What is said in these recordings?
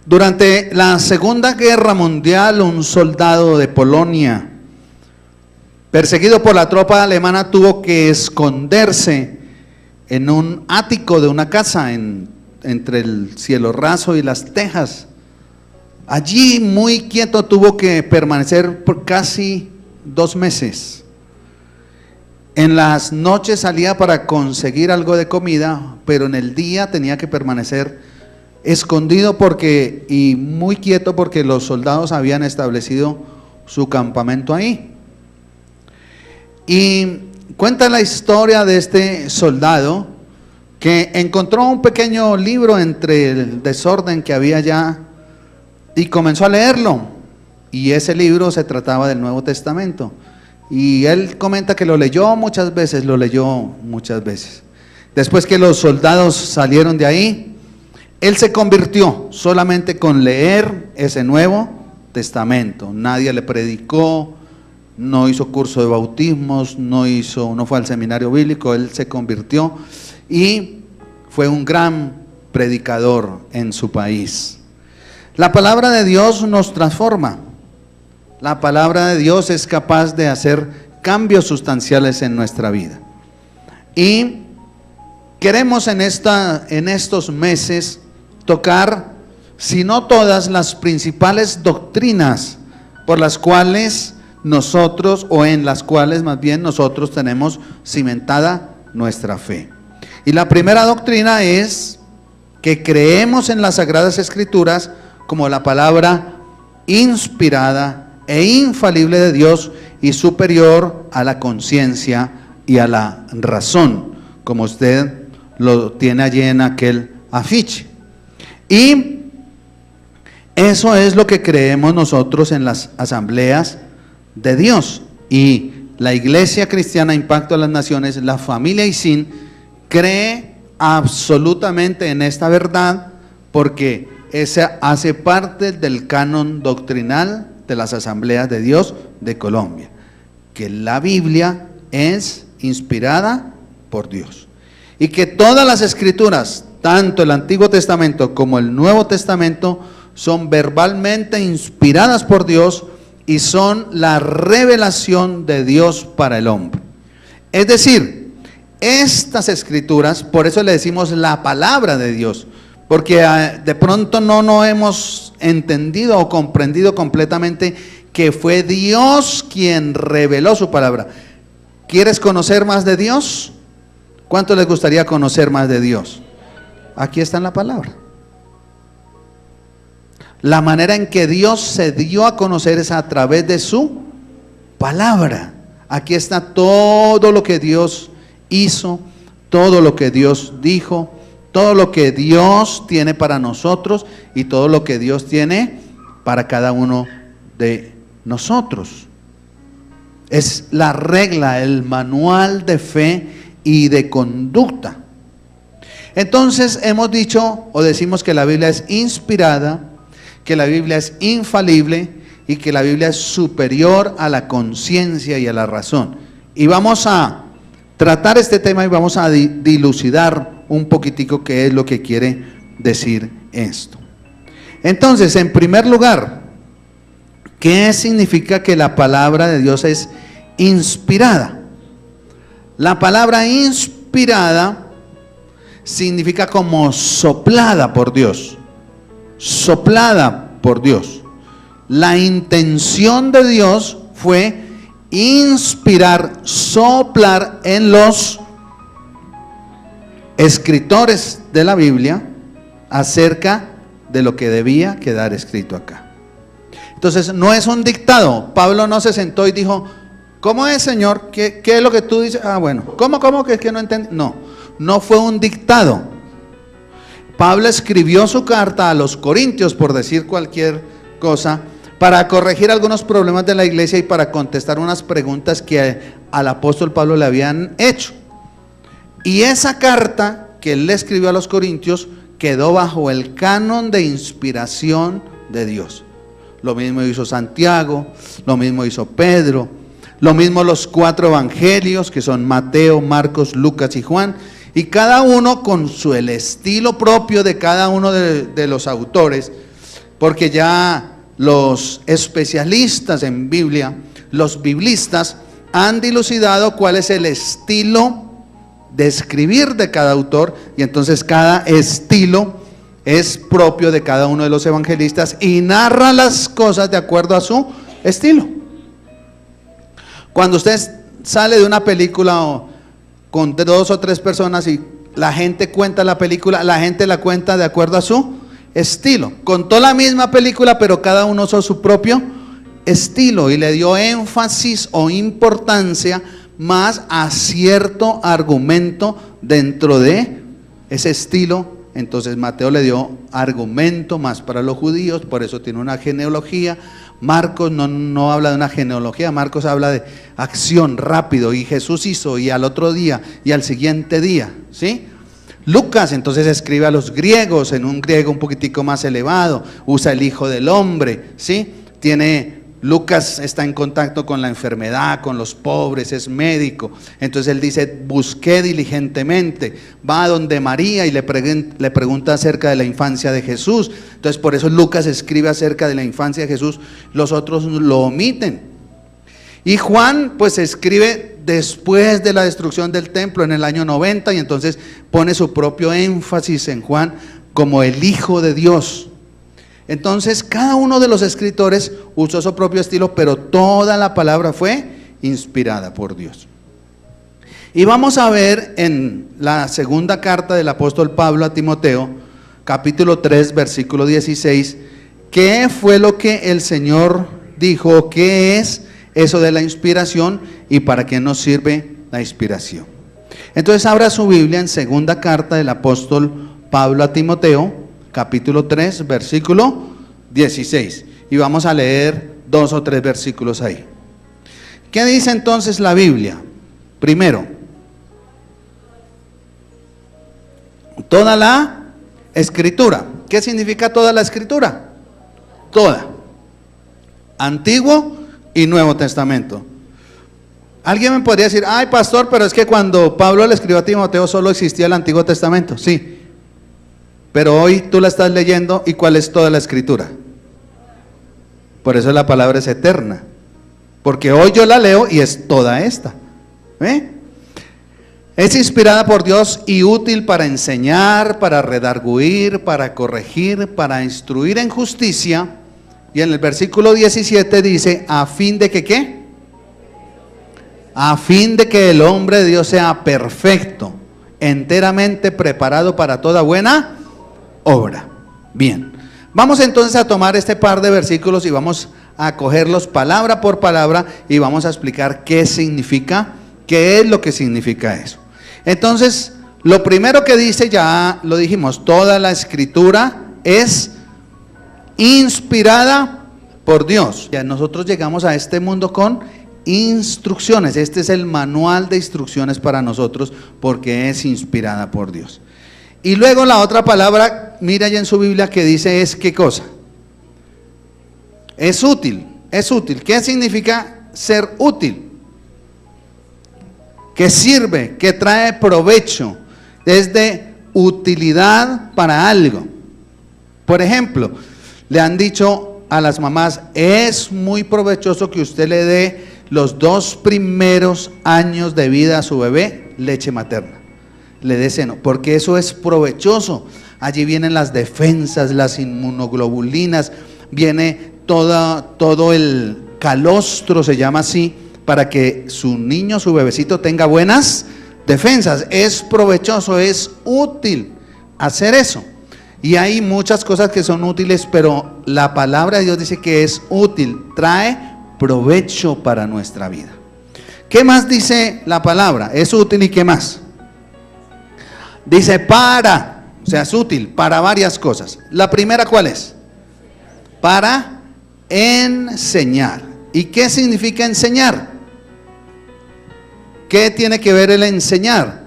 Durante la Segunda Guerra Mundial, un soldado de Polonia, perseguido por la tropa alemana, tuvo que esconderse en un ático de una casa entre el cielo raso y las tejas. Allí, muy quieto, tuvo que permanecer por casi 2 meses. En las noches salía para conseguir algo de comida, pero en el día tenía que permanecer escondido y muy quieto, porque los soldados habían establecido su campamento ahí. Y cuenta la historia de este soldado que encontró un pequeño libro entre el desorden que había allá y comenzó a leerlo. Y ese libro se trataba del Nuevo Testamento. Y él comenta que lo leyó muchas veces. Después que los soldados salieron de ahí, él se convirtió solamente con leer ese Nuevo Testamento. Nadie le predicó, no hizo curso de bautismos, no fue al seminario bíblico. Él se convirtió y fue un gran predicador en su país. La palabra de Dios nos transforma. La palabra de Dios es capaz de hacer cambios sustanciales en nuestra vida. Y queremos en estos meses tocar, si no todas, las principales doctrinas por las cuales nosotros, o en las cuales más bien nosotros tenemos cimentada nuestra fe. Y la primera doctrina es que creemos en las Sagradas Escrituras como la palabra inspirada e infalible de Dios y superior a la conciencia y a la razón, como usted lo tiene allí en aquel afiche. Y eso es lo que creemos nosotros en las asambleas de Dios. Y la Iglesia Cristiana Impacto a las Naciones, la familia ISIN, cree absolutamente en esta verdad, porque esa hace parte del canon doctrinal de las asambleas de Dios de Colombia, que la Biblia es inspirada por Dios y que todas las escrituras, tanto el Antiguo Testamento como el Nuevo Testamento, son verbalmente inspiradas por Dios y son la revelación de Dios para el hombre. Es decir, estas escrituras, por eso le decimos la palabra de Dios, porque de pronto no hemos entendido o comprendido completamente que fue Dios quien reveló su palabra. ¿Quieres conocer más de Dios? ¿Cuánto les gustaría conocer más de Dios? Aquí está en la palabra. La manera en que Dios se dio a conocer es a través de su palabra. Aquí está todo lo que Dios hizo, todo lo que Dios dijo, todo lo que Dios tiene para nosotros y todo lo que Dios tiene para cada uno de nosotros. Es la regla, el manual de fe y de conducta. Entonces hemos dicho o decimos que la Biblia es inspirada, que la Biblia es infalible y que la Biblia es superior a la conciencia y a la razón. Y vamos a tratar este tema y vamos a dilucidar un poquitico qué es lo que quiere decir esto. Entonces, en primer lugar, ¿qué significa que la palabra de Dios es inspirada? La palabra inspirada significa como soplada por Dios. Soplada por Dios. La intención de Dios fue inspirar, soplar en los escritores de la Biblia acerca de lo que debía quedar escrito acá. Entonces no es un dictado. Pablo no se sentó y dijo: ¿cómo es, Señor? ¿Qué es lo que tú dices? Ah, bueno. ¿Cómo que es que no entendí? No fue un dictado. Pablo escribió su carta a los Corintios, por decir cualquier cosa, para corregir algunos problemas de la iglesia y para contestar unas preguntas que al apóstol Pablo le habían hecho. Y esa carta que él le escribió a los Corintios quedó bajo el canon de inspiración de Dios. Lo mismo hizo Santiago, lo mismo hizo Pedro, lo mismo los 4 evangelios, que son Mateo, Marcos, Lucas y Juan, y cada uno con el estilo propio de cada uno de los autores, porque ya los especialistas en Biblia, los biblistas, han dilucidado cuál es el estilo de escribir de cada autor, y entonces cada estilo es propio de cada uno de los evangelistas y narra las cosas de acuerdo a su estilo. Cuando usted sale de una película con 2 o 3 personas y la gente cuenta la película, la gente la cuenta de acuerdo a su estilo. Contó la misma película, pero cada uno usó su propio estilo y le dio énfasis o importancia más a cierto argumento dentro de ese estilo. Entonces Mateo le dio argumento más para los judíos, por eso tiene una genealogía. Marcos no habla de una genealogía, Marcos habla de acción, rápido, y Jesús hizo, y al otro día, y al siguiente día, ¿sí? Lucas entonces escribe a los griegos en un griego un poquitico más elevado, usa el Hijo del Hombre, ¿sí? Lucas está en contacto con la enfermedad, con los pobres, es médico. Entonces él dice, busqué diligentemente, va a donde María y le pregunta acerca de la infancia de Jesús. Entonces por eso Lucas escribe acerca de la infancia de Jesús, los otros lo omiten. Y Juan pues escribe después de la destrucción del templo en el año 90, y entonces pone su propio énfasis en Juan como el Hijo de Dios. Entonces cada uno de los escritores usó su propio estilo, pero toda la palabra fue inspirada por Dios. Y vamos a ver en la segunda carta del apóstol Pablo a Timoteo, capítulo 3, versículo 16, qué fue lo que el Señor dijo, qué es eso de la inspiración y para qué nos sirve la inspiración. Entonces abra su Biblia en segunda carta del apóstol Pablo a Timoteo, capítulo 3, versículo 16, y vamos a leer 2 o 3 versículos ahí. ¿Qué dice entonces la Biblia? Primero, toda la escritura. ¿Qué significa toda la escritura? Toda, Antiguo y Nuevo Testamento. Alguien me podría decir, ay pastor, pero es que cuando Pablo le escribió a Timoteo solo existía el Antiguo Testamento. Sí, pero hoy tú la estás leyendo, ¿y cuál es toda la escritura? Por eso la palabra es eterna, porque hoy yo la leo y es toda esta. Es inspirada por Dios y útil para enseñar, para redarguir, para corregir, para instruir en justicia. Y en el versículo 17 dice, a fin de que ¿qué? A fin de que el hombre de Dios sea perfecto, enteramente preparado para toda buena obra. Bien, vamos entonces a tomar este par de versículos y vamos a cogerlos palabra por palabra y vamos a explicar qué significa, qué es lo que significa eso. Entonces, lo primero que dice, ya lo dijimos, toda la escritura es inspirada por Dios. Ya nosotros llegamos a este mundo con instrucciones. Este es el manual de instrucciones para nosotros porque es inspirada por Dios. Y luego la otra palabra, mira ya en su Biblia, que dice es ¿qué cosa? Es útil, es útil. ¿Qué significa ser útil? Que sirve, que trae provecho, es de utilidad para algo. Por ejemplo, le han dicho a las mamás, es muy provechoso que usted le dé los 2 primeros años de vida a su bebé leche materna, le dé seno, porque eso es provechoso. Allí vienen las defensas, las inmunoglobulinas, viene todo el calostro, se llama así, para que su niño, su bebecito tenga buenas defensas. Es provechoso, es útil hacer eso. Y hay muchas cosas que son útiles, pero la palabra de Dios dice que es útil, trae provecho para nuestra vida. ¿Qué más dice la palabra? Es útil, ¿y qué más? Dice para, o sea, es útil para varias cosas. La primera, ¿cuál es? Para enseñar. ¿Y qué significa enseñar? ¿Qué tiene que ver el enseñar?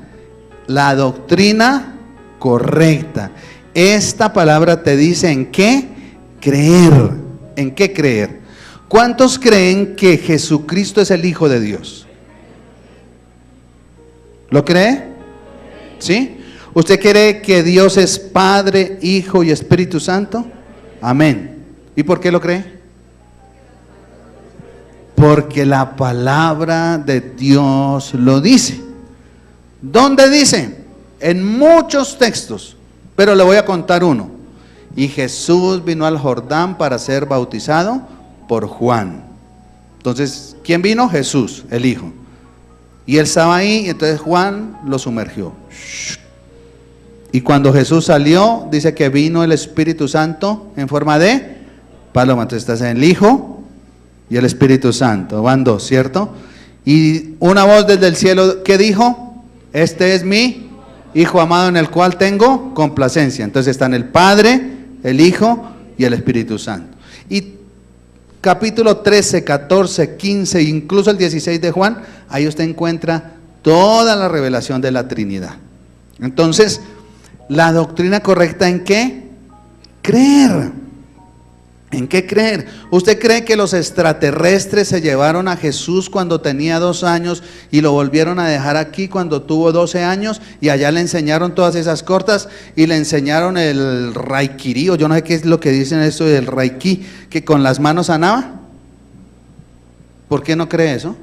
La doctrina correcta. Esta palabra te dice en qué creer. ¿En qué creer? ¿Cuántos creen que Jesucristo es el Hijo de Dios? ¿Lo cree? ¿Sí? ¿Usted cree que Dios es Padre, Hijo y Espíritu Santo? Amén. ¿Y por qué lo cree? Porque la palabra de Dios lo dice. ¿Dónde dice? En muchos textos, pero le voy a contar uno. Y Jesús vino al Jordán para ser bautizado por Juan. Entonces, ¿quién vino? Jesús, el Hijo. Y él estaba ahí, y entonces Juan lo sumergió. Y cuando Jesús salió, dice que vino el Espíritu Santo en forma de paloma. Entonces estás en el Hijo y el Espíritu Santo. Van dos, ¿cierto? Y una voz desde el cielo, ¿qué dijo? Este es mi Hijo amado en el cual tengo complacencia. Entonces están el Padre, el Hijo y el Espíritu Santo. Y capítulo 13, 14, 15, incluso el 16 de Juan, ahí usted encuentra toda la revelación de la Trinidad. Entonces, la doctrina correcta, ¿en qué? Creer. ¿En qué creer? ¿Usted cree que los extraterrestres se llevaron a Jesús cuando tenía 2 años y lo volvieron a dejar aquí cuando tuvo 12 años y allá le enseñaron todas esas cortas y le enseñaron el Reiki, o yo no sé qué es lo que dicen esto del Reiki, que con las manos sanaba? ¿Por qué no cree eso?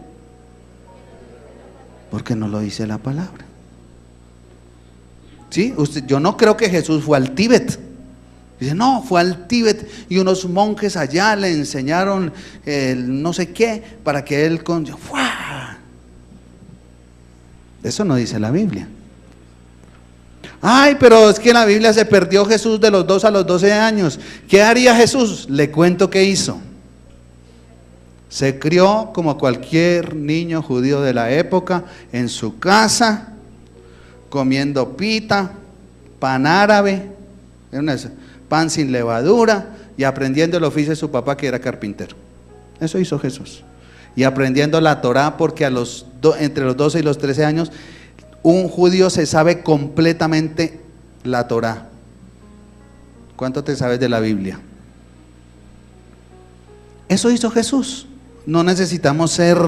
Porque no lo dice la palabra. ¿Sí? Yo no creo que Jesús fue al Tíbet. Dice, no, fue al Tíbet y unos monjes allá le enseñaron el no sé qué para que él ¡fua! Eso no dice la Biblia. Ay, pero es que en la Biblia se perdió Jesús de los 2 a los 12 años. ¿Qué haría Jesús? Le cuento qué hizo. Se crió como cualquier niño judío de la época en su casa, comiendo pita, pan árabe, pan sin levadura, y aprendiendo el oficio de su papá, que era carpintero. Eso hizo Jesús. Y aprendiendo la Torá, porque entre los 12 y los 13 años un judío se sabe completamente la Torá. ¿Cuánto te sabes de la Biblia? Eso hizo Jesús. No necesitamos ser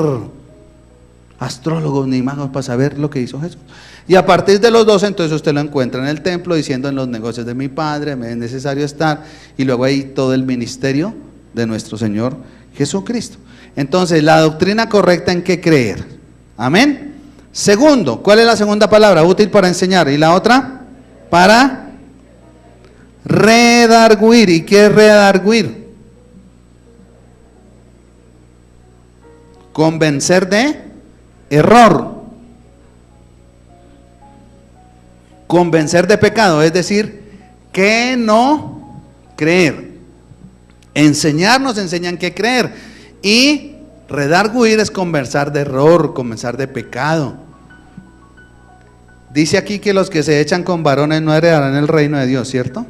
astrólogos ni magos para saber lo que hizo Jesús. Y a partir de los 12, entonces usted lo encuentra en el templo diciendo: en los negocios de mi Padre me es necesario estar. Y luego ahí todo el ministerio de nuestro Señor Jesucristo. Entonces, la doctrina correcta, ¿en qué creer? Amén. Segundo, ¿cuál es la segunda palabra? Útil para enseñar. ¿Y la otra? Para redarguir. ¿Y qué es redarguir? Convencer de error. Convencer de pecado, es decir, que no creer. Enseñar nos enseñan que creer. Y redarguir es conversar de error, conversar de pecado. Dice aquí que los que se echan con varones no heredarán el reino de Dios, ¿cierto?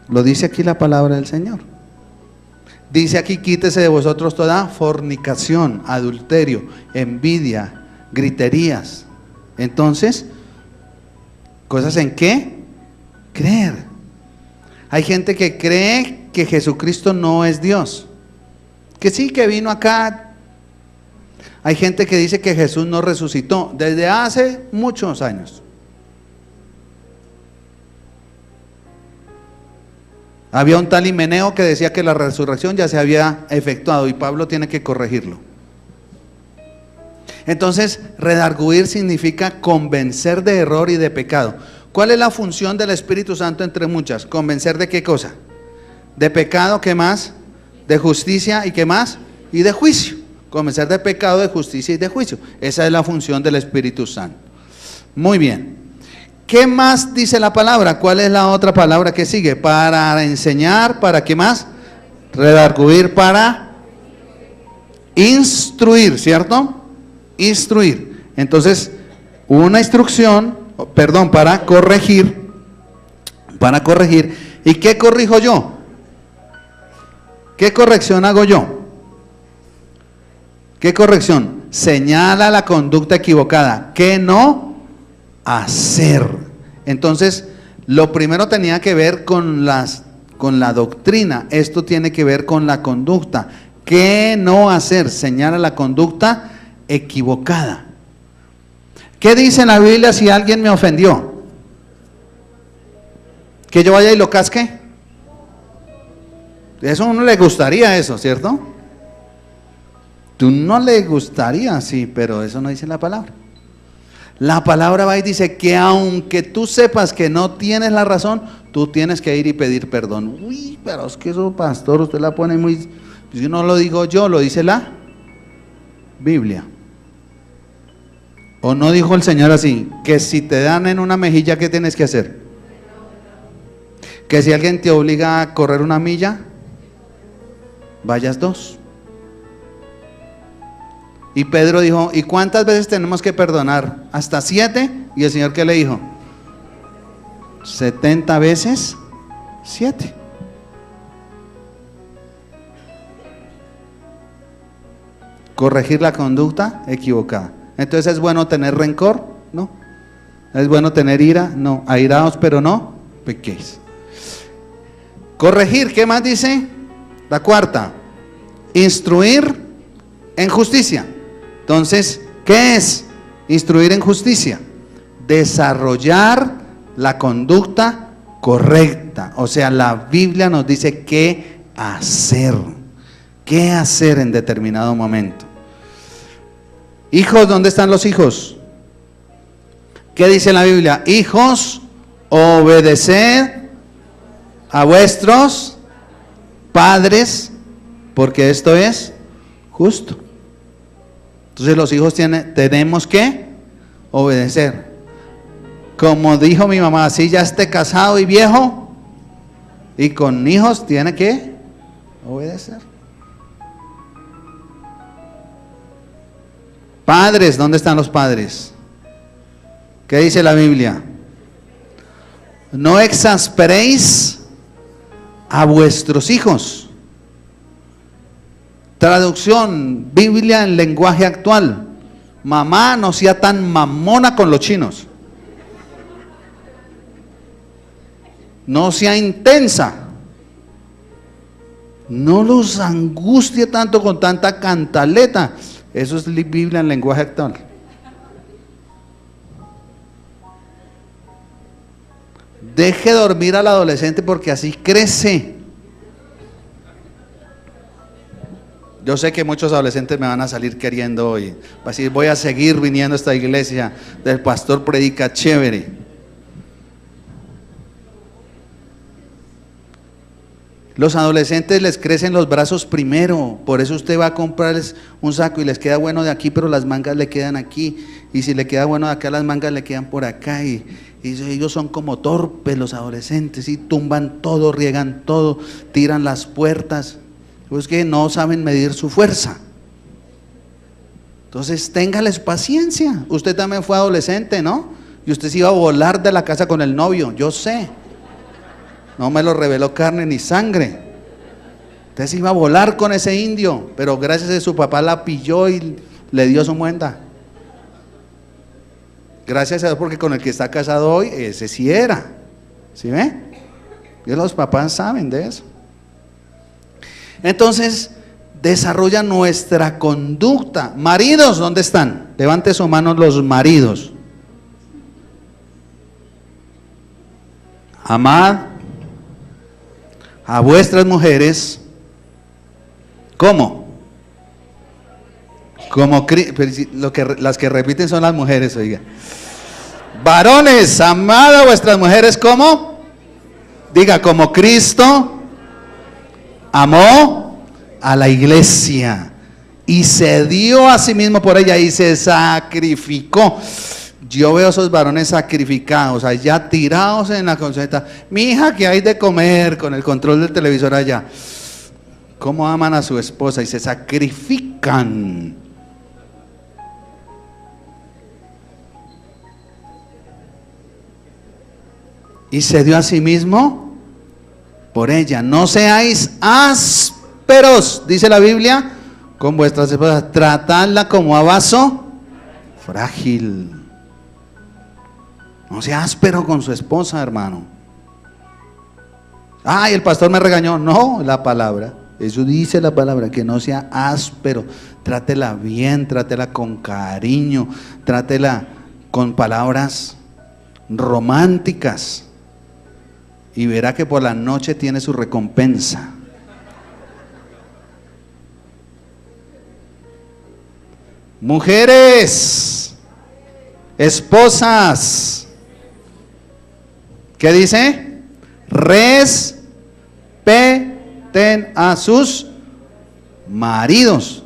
Lo dice aquí la palabra del Señor. Dice aquí: quítese de vosotros toda fornicación, adulterio, envidia, griterías. Entonces, ¿cosas en qué? Creer. Hay gente que cree que Jesucristo no es Dios, que sí, que vino acá. Hay gente que dice que Jesús no resucitó desde hace muchos años. Había un tal Himeneo que decía que la resurrección ya se había efectuado y Pablo tiene que corregirlo. Entonces, redarguir significa convencer de error y de pecado. ¿Cuál es la función del Espíritu Santo entre muchas? ¿Convencer de qué cosa? De pecado, ¿qué más? De justicia, ¿y qué más? Y de juicio. Convencer de pecado, de justicia y de juicio. Esa es la función del Espíritu Santo. Muy bien. ¿Qué más dice la palabra? ¿Cuál es la otra palabra que sigue? Para enseñar, ¿para qué más? Redarguir, para instruir, ¿cierto? Instruir. Entonces, una instrucción, perdón, para corregir. Para corregir. ¿Y qué corrijo yo? ¿Qué corrección hago yo? ¿Qué corrección? Señala la conducta equivocada. ¿Qué no hacer? Entonces, lo primero tenía que ver con la doctrina. Esto tiene que ver con la conducta. ¿Qué no hacer? Señala la conducta equivocada. ¿Qué dice en la Biblia si alguien me ofendió? ¿Que yo vaya y lo casque? Eso a uno le gustaría eso, ¿cierto? Tú no le gustaría, sí, pero eso no dice la palabra. La palabra va y dice que aunque tú sepas que no tienes la razón, tú tienes que ir y pedir perdón. Uy, pero es que eso, pastor, usted la pone muy... Pues no lo digo yo, lo dice la Biblia. ¿O no dijo el Señor así? Que si te dan en una mejilla, ¿qué tienes que hacer? Que si alguien te obliga a correr una milla, vayas 2. Y Pedro dijo, ¿y cuántas veces tenemos que perdonar? ¿Hasta 7? Y el Señor, ¿qué le dijo? 70 veces 7. Corregir la conducta equivocada. Entonces, ¿es bueno tener rencor? No. ¿Es bueno tener ira? No. Airaos, pero no pequéis. Corregir, ¿qué más dice? La cuarta, instruir en justicia. Entonces, ¿qué es instruir en justicia? Desarrollar la conducta correcta. O sea, la Biblia nos dice qué hacer en determinado momento. Hijos, ¿dónde están los hijos? ¿Qué dice la Biblia? Hijos, obedeced a vuestros padres, porque esto es justo. Entonces los hijos tenemos que obedecer. Como dijo mi mamá, si ya esté casado y viejo y con hijos, tiene que obedecer. Padres, ¿dónde están los padres? ¿Qué dice la Biblia? No exasperéis a vuestros hijos. Traducción, Biblia en lenguaje actual. Mamá, no sea tan mamona con los chinos. No sea intensa. No los angustie tanto con tanta cantaleta. Eso es Biblia en lenguaje actual. Deje dormir al adolescente porque así crece. Yo sé que muchos adolescentes me van a salir queriendo hoy. Así voy a seguir viniendo a esta iglesia del pastor predica chévere. Los adolescentes les crecen los brazos primero. Por eso usted va a comprarles un saco y les queda bueno de aquí, pero las mangas le quedan aquí. Y si le queda bueno de acá, las mangas le quedan por acá. Y ellos son como torpes los adolescentes. Y tumban todo, riegan todo, tiran las puertas. Pues que no saben medir su fuerza. Entonces téngales paciencia. Usted también fue adolescente, ¿no? Y usted se iba a volar de la casa con el novio, yo sé. No me lo reveló carne ni sangre. Usted se iba a volar con ese indio, pero gracias a su papá la pilló y le dio su muenda. Gracias a Dios, porque con el que está casado hoy, ese sí era. ¿Sí ve? Y los papás saben de eso. Entonces, desarrolla nuestra conducta. Maridos, ¿dónde están? Levante su mano los maridos. Amad a vuestras mujeres. ¿Cómo? Las que repiten son las mujeres, oiga. Varones, amad a vuestras mujeres, ¿cómo? Diga, como Cristo amó a la iglesia y se dio a sí mismo por ella y se sacrificó. Yo veo a esos varones sacrificados, allá tirados en la consulta. Mi hija, ¿qué hay de comer? Con el control del televisor allá. ¿Cómo aman a su esposa y se sacrifican? Y se dio a sí mismo por ella. No seáis ásperos, dice la Biblia, con vuestras esposas. Tratadla como a vaso frágil. No sea áspero con su esposa, hermano. Ay, el pastor me regañó. No, la palabra. Eso dice la palabra, que no sea áspero. Trátela bien, trátela con cariño, trátela con palabras románticas. Y verá que por la noche tiene su recompensa. Mujeres, esposas, ¿qué dice? Respeten a sus maridos.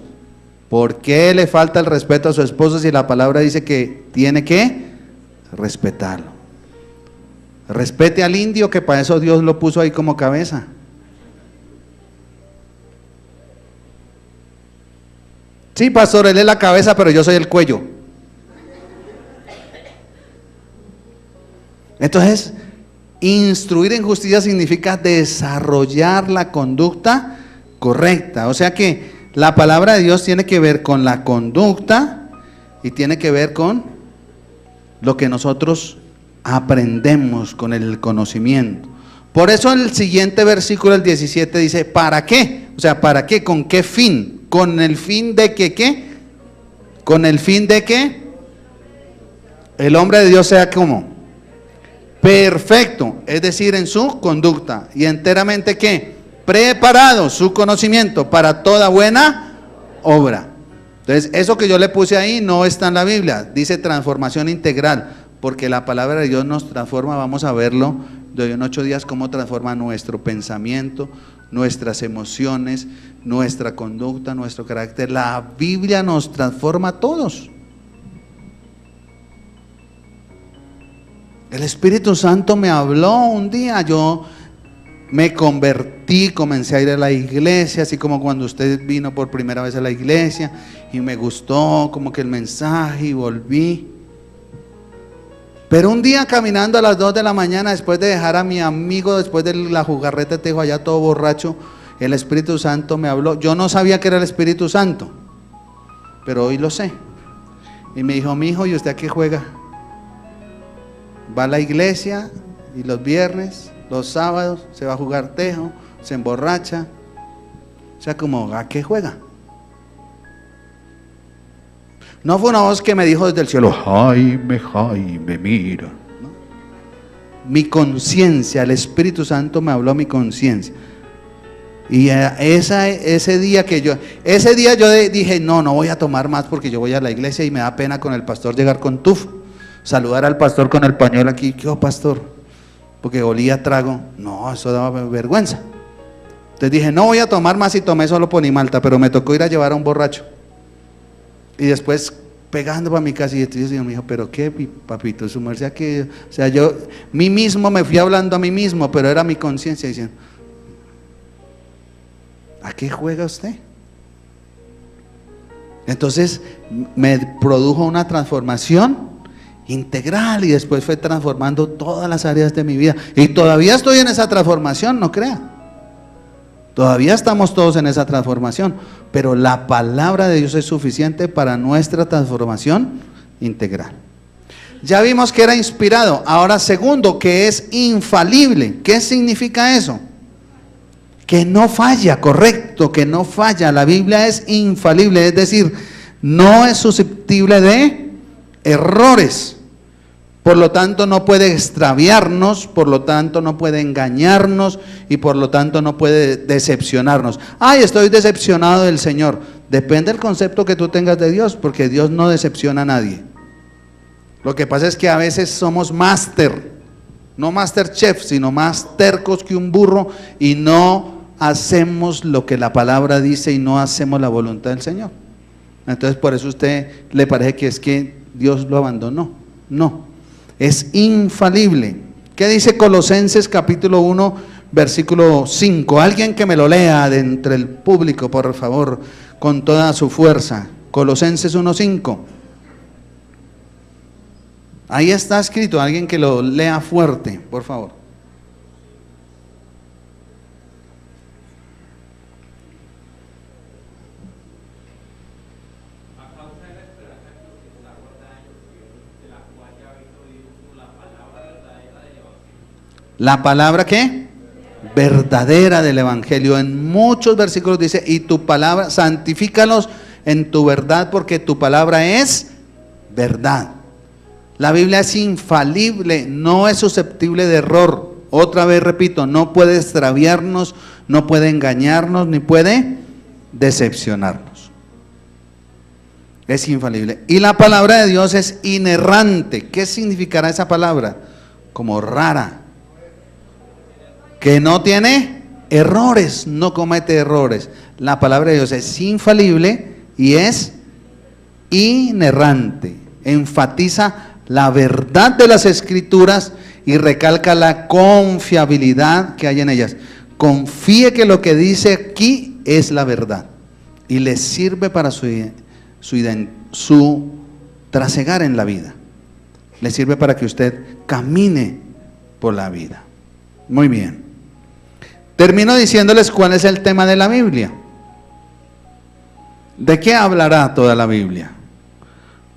¿Por qué le falta el respeto a su esposo si la palabra dice que tiene que respetarlo? Respete al indio, que para eso Dios lo puso ahí como cabeza. Sí, pastor, él es la cabeza, pero yo soy el cuello. Entonces, instruir en justicia significa desarrollar la conducta correcta. O sea que la palabra de Dios tiene que ver con la conducta y tiene que ver con lo que nosotros aprendemos, con el conocimiento. Por eso el siguiente versículo, el 17, dice, ¿para qué? O sea, ¿para qué? ¿Con qué fin? ¿Con el fin de que qué? ¿Con el fin de que el hombre de Dios sea como perfecto? Es decir, en su conducta y enteramente ¿qué? Preparado su conocimiento para toda buena obra. Entonces, eso que yo le puse ahí no está en la Biblia, dice transformación integral, porque la palabra de Dios nos transforma. Vamos a verlo de hoy en 8 días, cómo transforma nuestro pensamiento, nuestras emociones, nuestra conducta, nuestro carácter. La Biblia nos transforma a todos. El Espíritu Santo me habló un día, yo me convertí, comencé a ir a la iglesia, así como cuando usted vino por primera vez a la iglesia, y me gustó como que el mensaje y volví. Pero un día caminando a las 2 de la mañana, después de dejar a mi amigo, después de la jugarreta de tejo allá todo borracho, el Espíritu Santo me habló. Yo no sabía que era el Espíritu Santo, pero hoy lo sé. Y me dijo, mi hijo, ¿y usted a qué juega? Va a la iglesia y los viernes, los sábados, se va a jugar tejo, se emborracha. O sea, como, ¿a qué juega? No fue una voz que me dijo desde el cielo, Jaime, Jaime, mira. ¿No? Mi conciencia, el Espíritu Santo me habló a mi conciencia. Y ese día yo dije, no voy a tomar más porque yo voy a la iglesia y me da pena con el pastor llegar con tufo. Saludar al pastor con el pañuelo aquí, ¿qué pastor? Porque olía trago. No, eso daba vergüenza. Entonces dije, no voy a tomar más, y tomé solo ponimalta, pero me tocó ir a llevar a un borracho. Y después pegando para mi casa, y estoy diciendo, mi hijo, pero qué, papito, su merced que, o sea, yo mí mismo me fui hablando a mí mismo, pero era mi conciencia diciendo, ¿a qué juega usted? Entonces me produjo una transformación integral y después fue transformando todas las áreas de mi vida. Y todavía estoy en esa transformación, no crea. Todavía estamos todos en esa transformación, pero la palabra de Dios es suficiente para nuestra transformación integral. Ya vimos que era inspirado. Ahora, segundo, que es infalible. ¿Qué significa eso? Que no falla, correcto, que no falla. La Biblia es infalible, es decir, no es susceptible de errores. Por lo tanto no puede extraviarnos, por lo tanto no puede engañarnos y por lo tanto no puede decepcionarnos. Ay, estoy decepcionado del Señor. Depende del concepto que tú tengas de Dios, porque Dios no decepciona a nadie. Lo que pasa es que a veces somos máster, no master chef, sino más tercos que un burro, y no hacemos lo que la palabra dice y no hacemos la voluntad del Señor. Entonces por eso a usted le parece que es que Dios lo abandonó. No. Es infalible. ¿Qué dice Colosenses capítulo 1, versículo 5? Alguien que me lo lea de entre el público, por favor, con toda su fuerza. Colosenses 1:5. Ahí está escrito, alguien que lo lea fuerte, por favor. La palabra ¿qué? Verdadera del Evangelio. En muchos versículos dice, y tu palabra, santifícalos en tu verdad, porque tu palabra es verdad. La Biblia es infalible, no es susceptible de error. Otra vez repito, no puede extraviarnos, no puede engañarnos, ni puede decepcionarnos. Es infalible. Y la palabra de Dios es inerrante. ¿Qué significará esa palabra? Como rara. Que no tiene errores, no comete errores. La palabra de Dios es infalible y es inerrante. Enfatiza la verdad de las Escrituras y recalca la confiabilidad que hay en ellas. Confíe que lo que dice aquí es la verdad y le sirve para su trasegar en la vida. Le sirve para que usted camine por la vida. Muy bien. Termino diciéndoles cuál es el tema de la Biblia. ¿De qué hablará toda la Biblia?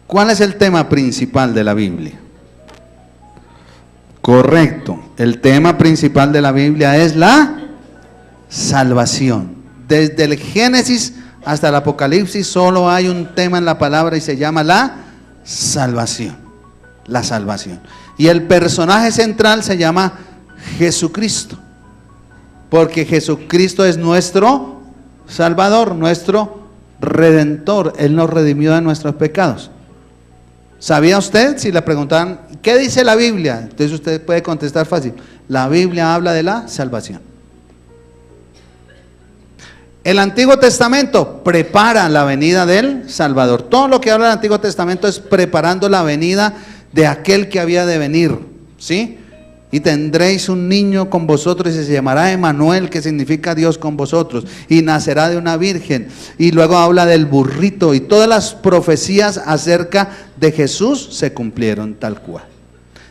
¿Cuál es el tema principal de la Biblia? Correcto. El tema principal de la Biblia es la salvación. Desde el Génesis hasta el Apocalipsis solo hay un tema en la palabra y se llama la salvación. La salvación. Y el personaje central se llama Jesucristo. Porque Jesucristo es nuestro Salvador, nuestro Redentor. Él nos redimió de nuestros pecados. ¿Sabía usted? Si le preguntaban, ¿qué dice la Biblia? Entonces usted puede contestar fácil. La Biblia habla de la salvación. El Antiguo Testamento prepara la venida del Salvador. Todo lo que habla el Antiguo Testamento es preparando la venida de aquel que había de venir, ¿sí? Y tendréis un niño con vosotros y se llamará Emmanuel, que significa Dios con vosotros, y nacerá de una virgen. Y luego habla del burrito, y todas las profecías acerca de Jesús se cumplieron tal cual.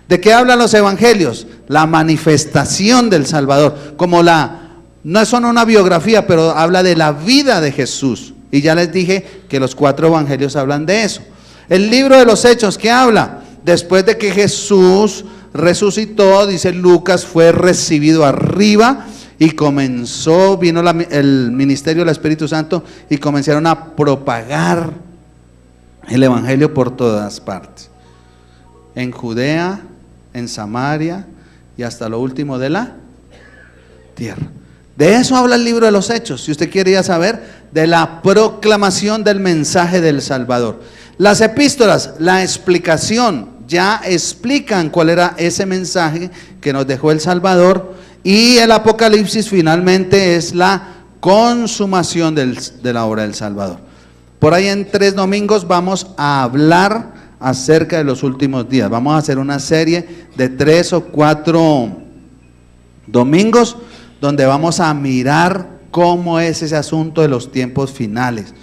¿De qué hablan los evangelios? La manifestación del Salvador, como no son una biografía, pero habla de la vida de Jesús. Y ya les dije que los 4 evangelios hablan de eso. El libro de los Hechos, ¿qué habla? Después de que Jesús resucitó, dice Lucas, fue recibido arriba y vino el ministerio del Espíritu Santo y comenzaron a propagar el evangelio por todas partes. En Judea, en Samaria y hasta lo último de la tierra. De eso habla el libro de los Hechos, si usted quería saber, de la proclamación del mensaje del Salvador. Las epístolas, la explicación, ya explican cuál era ese mensaje que nos dejó el Salvador, y el Apocalipsis finalmente es la consumación de la obra del Salvador. Por ahí en 3 domingos vamos a hablar acerca de los últimos días. Vamos a hacer una serie de 3 o 4 domingos donde vamos a mirar cómo es ese asunto de los tiempos finales.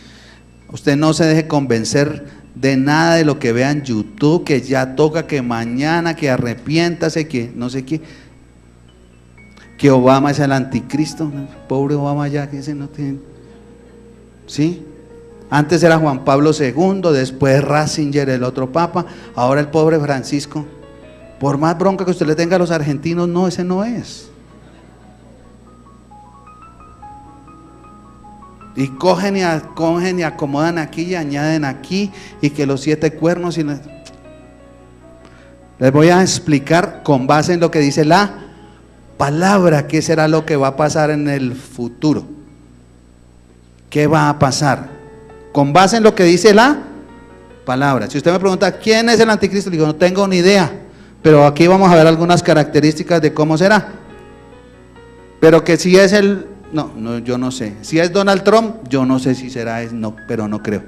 Usted no se deje convencer de nada de lo que vea en YouTube, que ya toca, que mañana, que arrepiéntase, que no sé qué, que Obama es el anticristo. Pobre Obama ya, que ese no tiene, ¿sí? Antes era Juan Pablo II, después Ratzinger, el otro papa, ahora el pobre Francisco. Por más bronca que usted le tenga a los argentinos, no, ese no es. Y cogen y acomodan aquí y añaden aquí, y que los 7 cuernos. Les voy a explicar con base en lo que dice la palabra, qué será lo que va a pasar en el futuro. ¿Qué va a pasar? Con base en lo que dice la palabra. Si usted me pregunta, ¿quién es el anticristo? Le digo, no tengo ni idea, pero aquí vamos a ver algunas características de cómo será. Pero que si es no, yo no sé. Si es Donald Trump, yo no sé si será, no, pero no creo.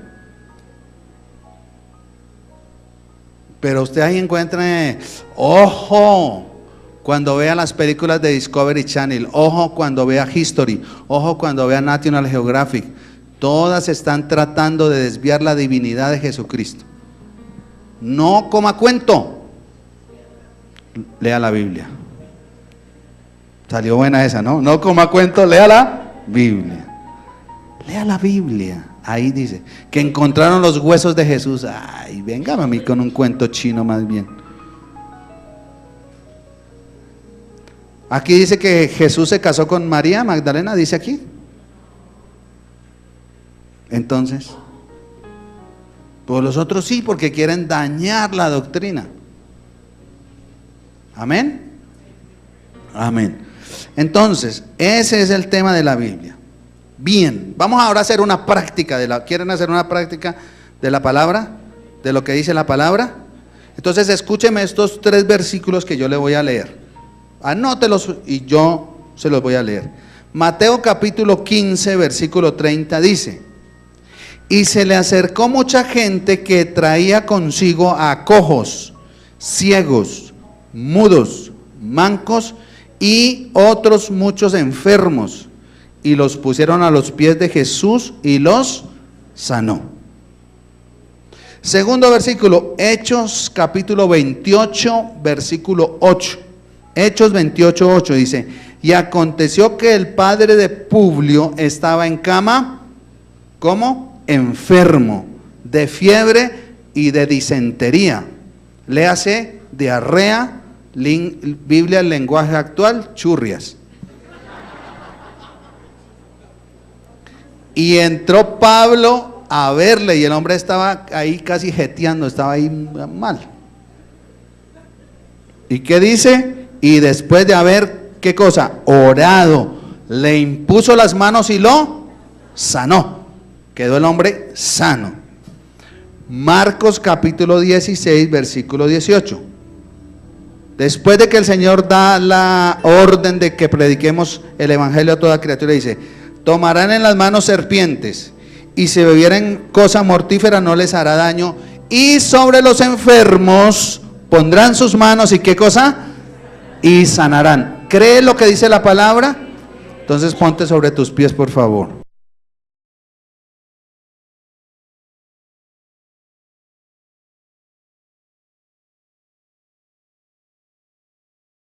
Pero usted ahí encuentra, ojo, cuando vea las películas de Discovery Channel, ojo cuando vea History, ojo cuando vea National Geographic, todas están tratando de desviar la divinidad de Jesucristo. No coma cuento, lea la Biblia. Salió buena esa, ¿no? No coma cuento, lea la Biblia. Lea la Biblia. Ahí dice que encontraron los huesos de Jesús. Ay, venga a mí con un cuento chino más bien. Aquí dice que Jesús se casó con María Magdalena, dice aquí. Entonces, pues los otros sí, porque quieren dañar la doctrina. Amén. Amén. Entonces, ese es el tema de la Biblia. Bien, vamos ahora a hacer una práctica ¿quieren hacer una práctica de la palabra, de lo que dice la palabra. Entonces escúcheme estos 3 versículos que yo le voy a leer. Anótelos y yo se los voy a leer. Mateo capítulo 15, versículo 30 dice: y se le acercó mucha gente que traía consigo a cojos, ciegos, mudos, mancos y otros muchos enfermos, y los pusieron a los pies de Jesús y los sanó. Segundo versículo, Hechos capítulo 28, versículo 8. Hechos 28, 8 dice: y aconteció que el padre de Publio estaba en cama, ¿cómo? Enfermo, de fiebre y de disentería. Léase diarrea, Biblia en lenguaje actual, churrias. Y entró Pablo a verle y el hombre estaba ahí casi jeteando, estaba ahí mal. ¿Y qué dice? Y después de haber, ¿qué cosa? Orado, le impuso las manos y lo sanó. Quedó el hombre sano. Marcos capítulo 16, versículo 18. Después de que el Señor da la orden de que prediquemos el evangelio a toda criatura, dice: tomarán en las manos serpientes, y si bebieren cosa mortífera no les hará daño, y sobre los enfermos pondrán sus manos, ¿y qué cosa? Y sanarán. ¿Cree lo que dice la palabra? Entonces ponte sobre tus pies, por favor.